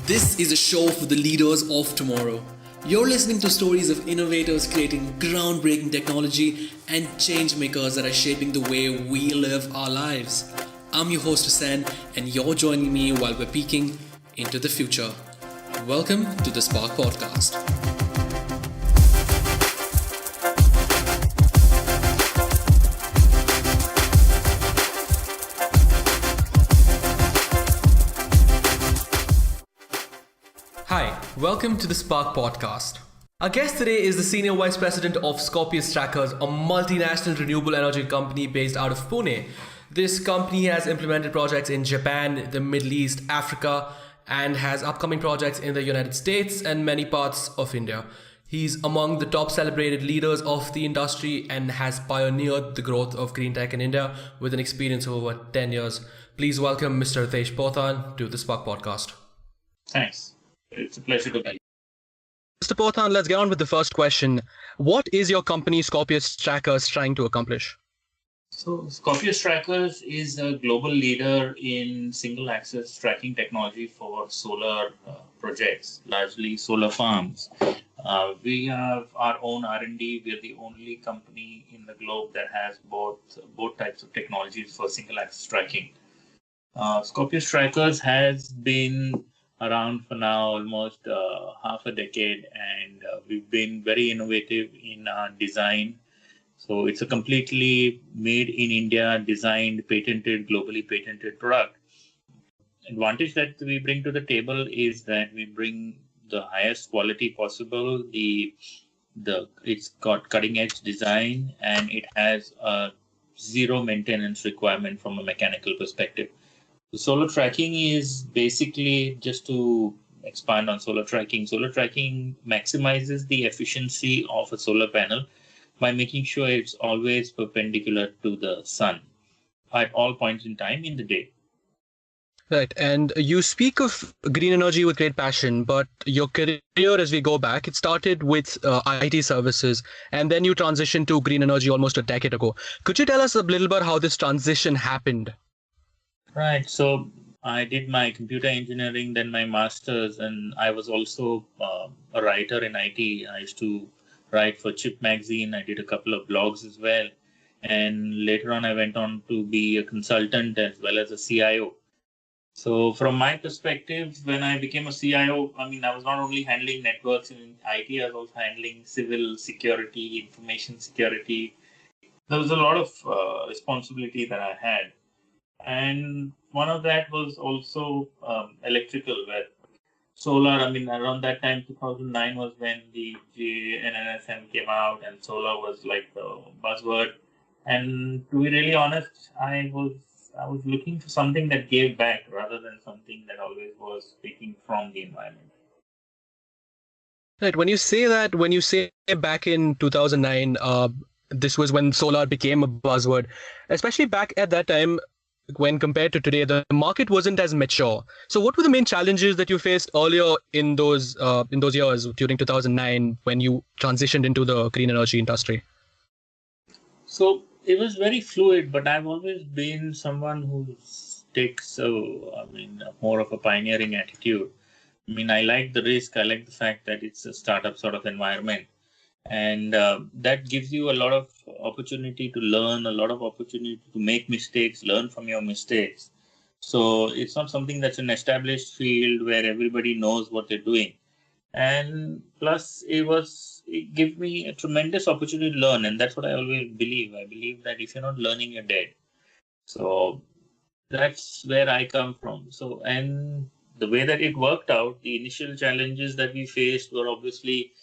This is a show for the leaders of tomorrow. You're listening to stories of innovators creating groundbreaking technology and change makers that are shaping the way we live our lives. I'm your host Hussain, and you're joining me while we're peeking into the future. Welcome to the Spark Podcast. Hi, welcome to the Spark Podcast. Our guest today is the Senior Vice President of Scorpius Trackers, a multinational renewable energy company based out of Pune. This company has implemented projects in Japan, the Middle East, Africa, and has upcoming projects in the United States and many parts of India. He's among the top celebrated leaders of the industry and has pioneered the growth of green tech in India with an experience of over 10 years. Please welcome Mr. Ritesh Pothan to the Spark Podcast. Thanks. It's a pleasure to be here. Mr. Pothan, let's get on with the first question. What is your company, Scorpius Trackers, trying to accomplish? So, Scorpius Trackers is a global leader in single access tracking technology for solar projects, largely solar farms. We have our own R&D. We are the only company in the globe that has both types of technologies for single access tracking. Scorpius Trackers has been around for now almost half a decade, and we've been very innovative in our design. So it's a completely made in India, designed, patented, globally patented product. Advantage that we bring to the table is that we bring the highest quality possible. It's got cutting edge design, and it has a zero maintenance requirement from a mechanical perspective. The solar tracking is basically, just to expand on solar tracking maximizes the efficiency of a solar panel by making sure it's always perpendicular to the sun at all points in time in the day. Right. And you speak of green energy with great passion, but your career, as we go back, it started with IT services, and then you transitioned to green energy almost a decade ago. Could you tell us a little about how this transition happened? Right. So I did my computer engineering, then my master's, and I was also a writer in IT. I used to write for Chip magazine. I did a couple of blogs as well. And later on, I went on to be a consultant as well as a CIO. So from my perspective, when I became a CIO, I was not only handling networks in IT, I was also handling civil security, information security. There was a lot of responsibility that I had. And one of that was also electrical, where solar, around that time, 2009 was when the GNSM came out and solar was like the buzzword. And to be really honest, I was looking for something that gave back rather than something that always was taking from the environment. Right. When you say back in 2009, this was when solar became a buzzword, especially back at that time. When compared to today, the market wasn't as mature. So what were the main challenges that you faced earlier in those years during 2009 when you transitioned into the green energy industry? So it was very fluid, but I've always been someone who takes more of a pioneering attitude. I like the risk. I like the fact that it's a startup sort of environment. And that gives you a lot of opportunity to learn, a lot of opportunity to make mistakes, learn from your mistakes. So it's not something that's an established field where everybody knows what they're doing. And plus, it gave me a tremendous opportunity to learn. And that's what I always believe. I believe that if you're not learning, you're dead. So that's where I come from. So, and the way that it worked out, the initial challenges that we faced were obviously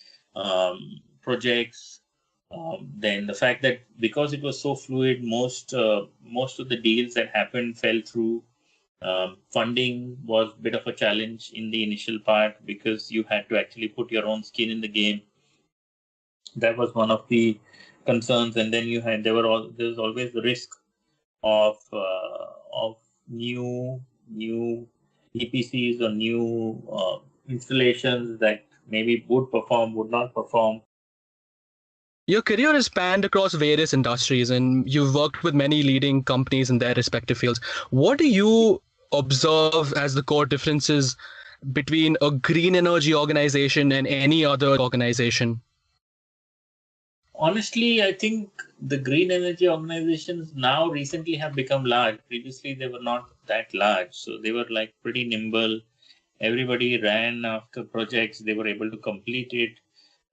projects. Then the fact that because it was so fluid, most of the deals that happened fell through. Funding was a bit of a challenge in the initial part because you had to actually put your own skin in the game. That was one of the concerns. And then there was always the risk of new EPCs or new installations that maybe would perform, would not perform. Your career has spanned across various industries and you've worked with many leading companies in their respective fields. What do you observe as the core differences between a green energy organization and any other organization? Honestly, I think the green energy organizations now recently have become large. Previously, they were not that large. So they were like pretty nimble. Everybody ran after projects. They were able to complete it.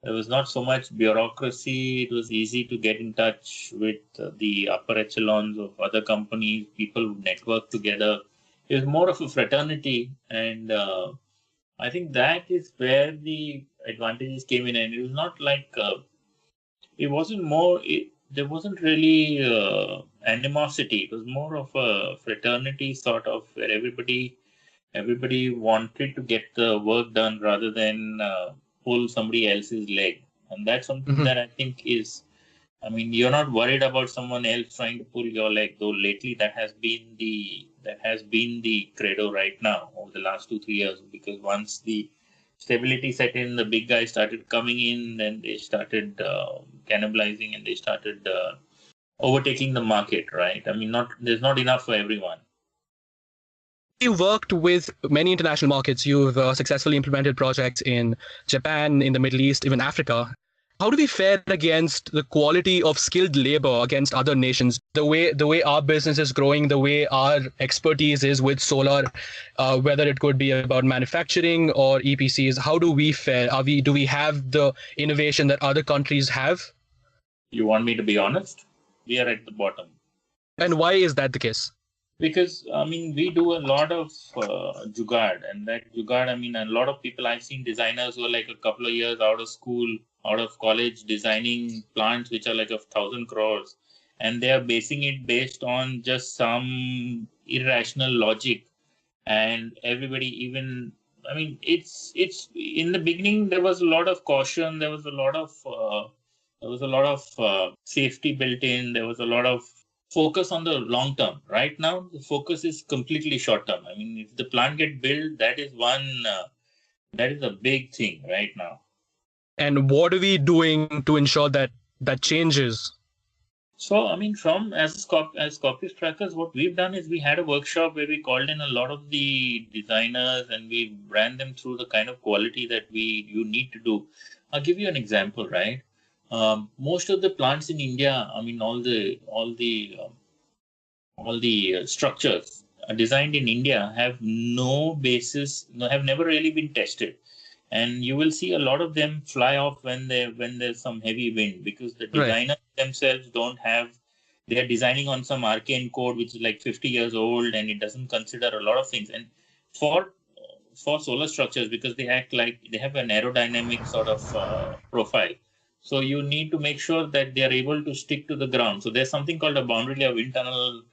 There was not so much bureaucracy. It was easy to get in touch with the upper echelons of other companies. People would network together. It was more of a fraternity. And I think that is where the advantages came in. And it was not like it wasn't more there wasn't really animosity. It was more of a fraternity sort of where everybody wanted to get the work done rather than pull somebody else's leg. And that's something that I think is, I mean, you're not worried about someone else trying to pull your leg, though lately that has been the credo right now over the last 2-3 years, because once the stability set in, the big guys started coming in, then they started cannibalizing, and they started overtaking the market, right? I mean, there's not enough for everyone. You worked with many international markets. You've successfully implemented projects in Japan, in the Middle East, even Africa. How do we fare against the quality of skilled labor against other nations? The way our business is growing, the way our expertise is with solar, whether it could be about manufacturing or EPCs, how do we fare? Do we have the innovation that other countries have? You want me to be honest? We are at the bottom. And why is that the case? Because, I mean, we do a lot of jugaad, and that jugaad, I mean, a lot of people I've seen, designers who are like a couple of years out of school, out of college, designing plants which are like 1,000 crores, and they are basing it based on just some irrational logic. And everybody, even, I mean, it's in the beginning there was a lot of caution, there was a lot of safety built in, there was a lot of focus on the long term. Right now, the focus is completely short term. I mean, if the plant get built, that is a big thing right now. And what are we doing to ensure that that changes? So, I mean, as Scorpius Trackers, what we've done is we had a workshop where we called in a lot of the designers and we ran them through the kind of quality that you need to do. I'll give you an example, right? Most of the plants in India, I mean, all the structures designed in India have no basis, have never really been tested, and you will see a lot of them fly off when there's some heavy wind, because the designers themselves don't have. They are designing on some arcane code which is like 50 years old, and it doesn't consider a lot of things. And for solar structures, because they act like they have an aerodynamic sort of profile. So you need to make sure that they are able to stick to the ground. So there's something called a boundary layer wind tunnel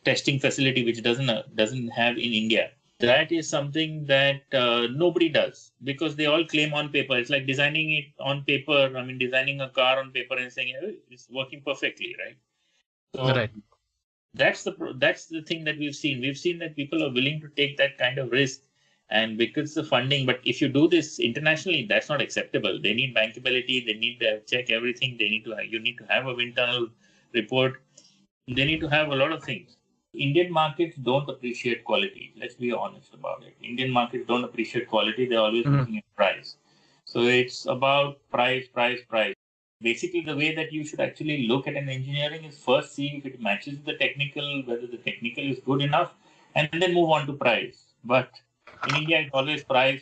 testing facility, which doesn't have in India. That is something that nobody does, because they all claim on paper. It's like designing it on paper. I mean, designing a car on paper and saying it's working perfectly, right? So that's the thing that we've seen. We've seen that people are willing to take that kind of risk. And because the funding, but if you do this internationally, that's not acceptable. They need bankability. They need to check everything. You need to have a wind tunnel report. They need to have a lot of things. Indian markets don't appreciate quality. Let's be honest about it. Indian markets don't appreciate quality. They're always looking at price. So it's about price. Basically, the way that you should actually look at an engineering is first see if it matches the technical, whether the technical is good enough, and then move on to price. But in India, it's always price.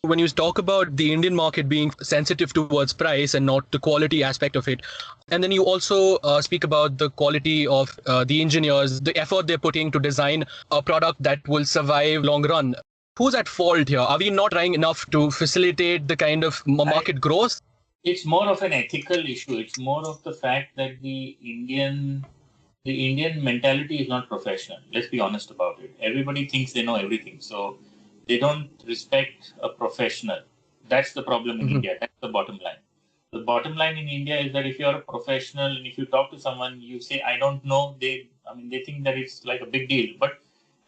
When you talk about the Indian market being sensitive towards price and not the quality aspect of it, and then you also speak about the quality of the engineers, the effort they're putting to design a product that will survive long run. Who's at fault here? Are we not trying enough to facilitate the kind of market growth? It's more of an ethical issue. It's more of the fact that the Indian mentality is not professional. Let's be honest about it. Everybody thinks they know everything. So they don't respect a professional. That's the problem in India. That's the bottom line. The bottom line in India is that if you're a professional and if you talk to someone, you say, I don't know, they think that it's like a big deal. But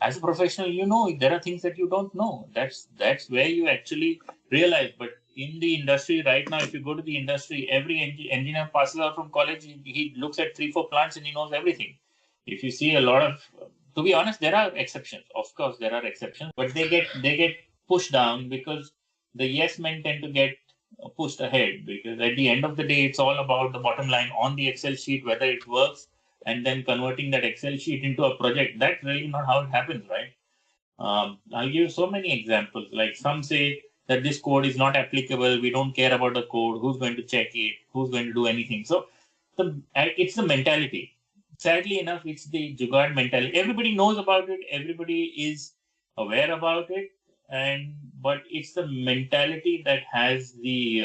as a professional, you know, there are things that you don't know. That's where you actually realize. But in the industry right now, if you go to the industry, every engineer passes out from college, he looks at 3-4 plants and he knows everything. If you see a lot of To be honest, there are exceptions. Of course, there are exceptions, but they get pushed down because the yes men tend to get pushed ahead, because at the end of the day, it's all about the bottom line on the Excel sheet, whether it works, and then converting that Excel sheet into a project. That's really not how it happens, right? I'll give so many examples. Like some say that this code is not applicable. We don't care about the code. Who's going to check it? Who's going to do anything? So it's the mentality. Sadly enough, it's the jugaad mentality. Everybody knows about it. Everybody is aware about it, but it's the mentality that has a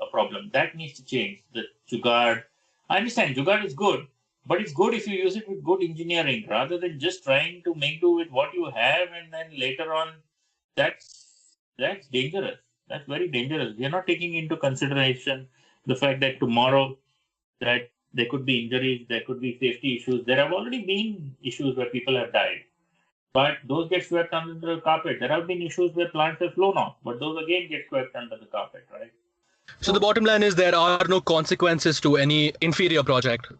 problem. That needs to change. The jugaad. I understand jugaad is good, but it's good if you use it with good engineering rather than just trying to make do with what you have, and then later on, that's dangerous. That's very dangerous. We are not taking into consideration the fact that tomorrow that there could be injuries, there could be safety issues. There have already been issues where people have died, but those get swept under the carpet. There have been issues where plants have flown off, but those again get swept under the carpet, right? So the bottom line is there are no consequences to any inferior project.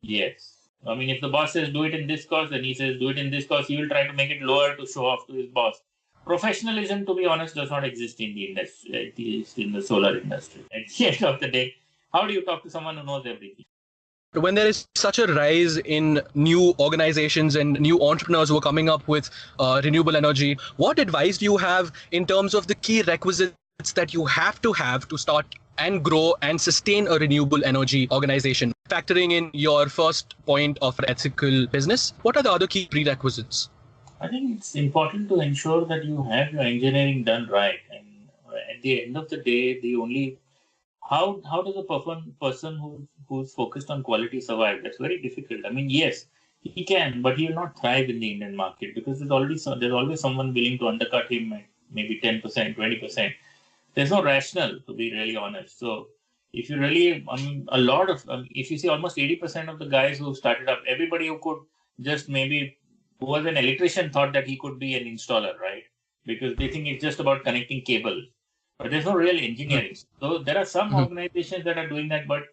Yes. I mean, if the boss says do it in this cost, then he says do it in this cost, he will try to make it lower to show off to his boss. Professionalism, to be honest, does not exist in the industry, at least in the solar industry. At the end of the day, how do you talk to someone who knows everything? When there is such a rise in new organizations and new entrepreneurs who are coming up with renewable energy, what advice do you have in terms of the key requisites that you have to start and grow and sustain a renewable energy organization? Factoring in your first point of ethical business, what are the other key prerequisites? I think it's important to ensure that you have your engineering done right. And at the end of the day, how does a person who's focused on quality survive? That's very difficult. I mean, yes, he can, but he will not thrive in the Indian market because there's always someone willing to undercut him at maybe 10%, 20%. There's no rationale, to be really honest. So if you really, if you see almost 80% of the guys who started up, everybody who could just maybe, who was an electrician, thought that he could be an installer, right? Because they think it's just about connecting cables. But there's no real engineering. So there are some organizations that are doing that. But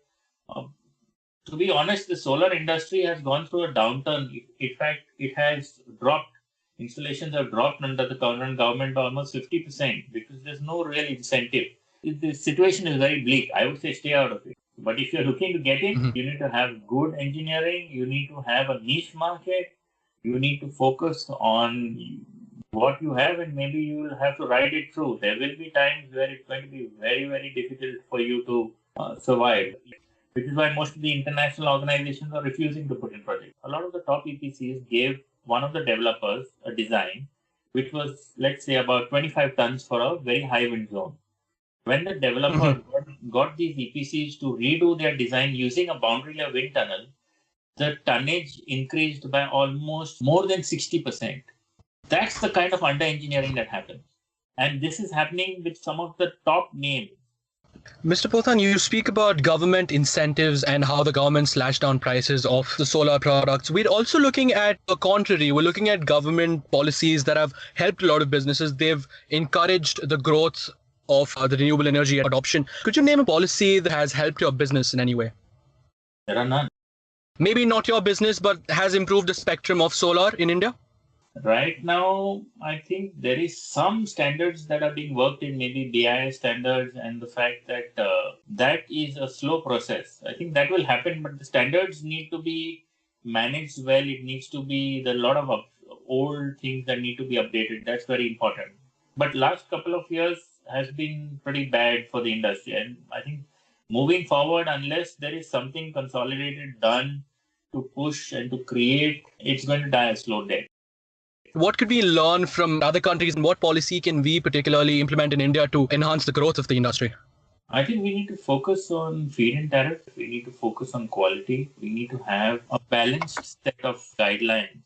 to be honest, the solar industry has gone through a downturn. In fact, it has dropped. Installations have dropped under the current government by almost 50% because there's no real incentive. The situation is very bleak. I would say stay out of it. But if you're looking to get in, you need to have good engineering. You need to have a niche market. You need to focus on what you have, and maybe you will have to ride it through. There will be times where it's going to be very, very difficult for you to survive, which is why most of the international organizations are refusing to put in projects. A lot of the top EPCs gave one of the developers a design which was, let's say, about 25 tons for a very high wind zone. When the developer got these EPCs to redo their design using a boundary layer wind tunnel, the tonnage increased by almost more than 60%. That's the kind of under-engineering that happens. And this is happening with some of the top names. Mr. Pothan, you speak about government incentives and how the government slashed down prices of the solar products. We're also looking at the contrary. We're looking at government policies that have helped a lot of businesses. They've encouraged the growth of the renewable energy adoption. Could you name a policy that has helped your business in any way? There are none. Maybe not your business, but has improved the spectrum of solar in India? Right now, I think there is some standards that are being worked in, maybe BIS standards, and the fact that that is a slow process. I think that will happen, but the standards need to be managed well. It needs to be, there are a lot of old things that need to be updated. That's very important. But last couple of years has been pretty bad for the industry. And I think moving forward, unless there is something consolidated done to push and to create, it's going to die a slow death. What could we learn from other countries, and what policy can we particularly implement in India to enhance the growth of the industry? I think we need to focus on feed-in tariff. We need to focus on quality. We need to have a balanced set of guidelines,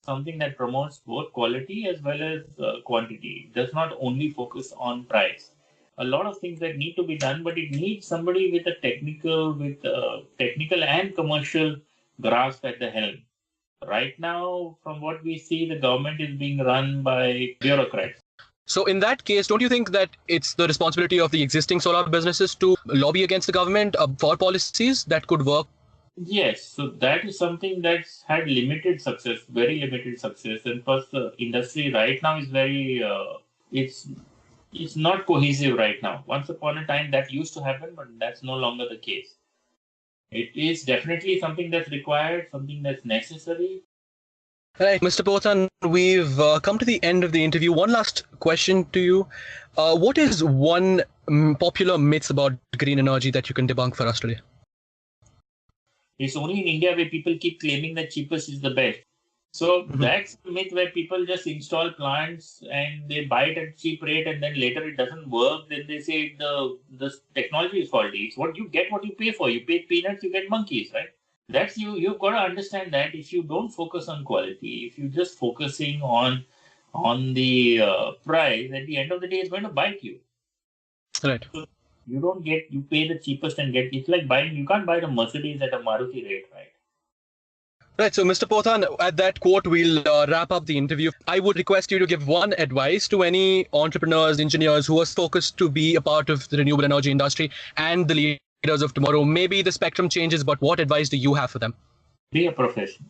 something that promotes both quality as well as quantity. It does not only focus on price. A lot of things that need to be done, but it needs somebody with a technical and commercial grasp at the helm. Right now, from what we see, the government is being run by bureaucrats. So in that case, don't you think that it's the responsibility of the existing solar businesses to lobby against the government for policies that could work? Yes, so that is something that's had limited success, very limited success, and plus the industry right now is very it's it's not cohesive right now. Once upon a time that used to happen, but that's no longer the case. It is definitely something that's required, something that's necessary. Right, Mr. Pothan, we've come to the end of the interview. One last question to you. What is one popular myth about green energy that you can debunk for us today? It's only in India where people keep claiming that cheapest is the best. So that's the myth where people just install plants and they buy it at cheap rate, and then later it doesn't work. Then they say the technology is faulty. It's what you get, what you pay for. You pay peanuts, you get monkeys, right? That's you. You've got to understand that if you don't focus on quality, if you're just focusing on the price, at the end of the day, it's going to bite you. Right. So you pay the cheapest and get. It's like buying. You can't buy the Mercedes at a Maruti rate, right? Right. So, Mr. Pothan, at that quote, we'll wrap up the interview. I would request you to give one advice to any entrepreneurs, engineers who are focused to be a part of the renewable energy industry and the leaders of tomorrow. Maybe the spectrum changes, but what advice do you have for them? Be a professional.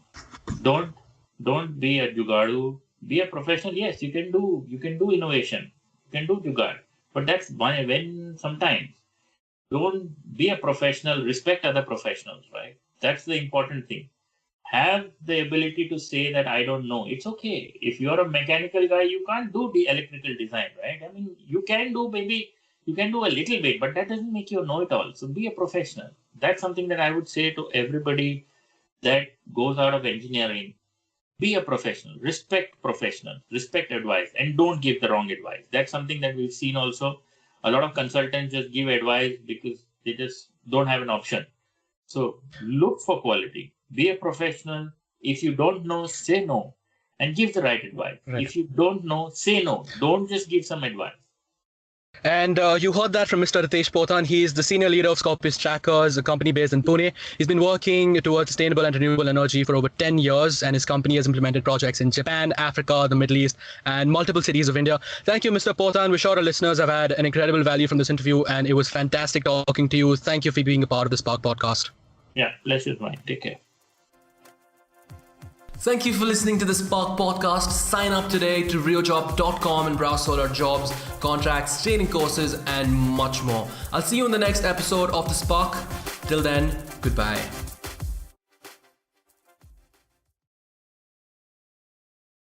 Don't be a jugadu. Be a professional. Yes, you can do innovation. You can do jugad. But that's when sometimes don't be a professional. Respect other professionals, right? That's the important thing. Have the ability to say that I don't know. It's okay. If you're a mechanical guy, you can't do the electrical design, right? I mean, you can do a little bit, but that doesn't make you a know-it-all. So be a professional. That's something that I would say to everybody that goes out of engineering. Be a professional. Respect advice, and don't give the wrong advice. That's something that we've seen also. A lot of consultants just give advice because they just don't have an option. So look for quality. Be a professional. If you don't know, say no and give the right advice. Right. If you don't know, say no. Don't just give some advice. And you heard that from Mr. Ritesh Pothan. He is the senior leader of Scorpius Trackers, a company based in Pune. He's been working towards sustainable and renewable energy for over 10 years, and his company has implemented projects in Japan, Africa, the Middle East, and multiple cities of India. Thank you, Mr. Pothan. We're sure our listeners have had an incredible value from this interview, and it was fantastic talking to you. Thank you for being a part of the Spark podcast. Yeah, pleasure's mine. Take care. Thank you for listening to the Spark podcast. Sign up today to riojob.com and browse solar jobs, contracts, training courses, and much more. I'll see you in the next episode of The Spark. Till then, goodbye.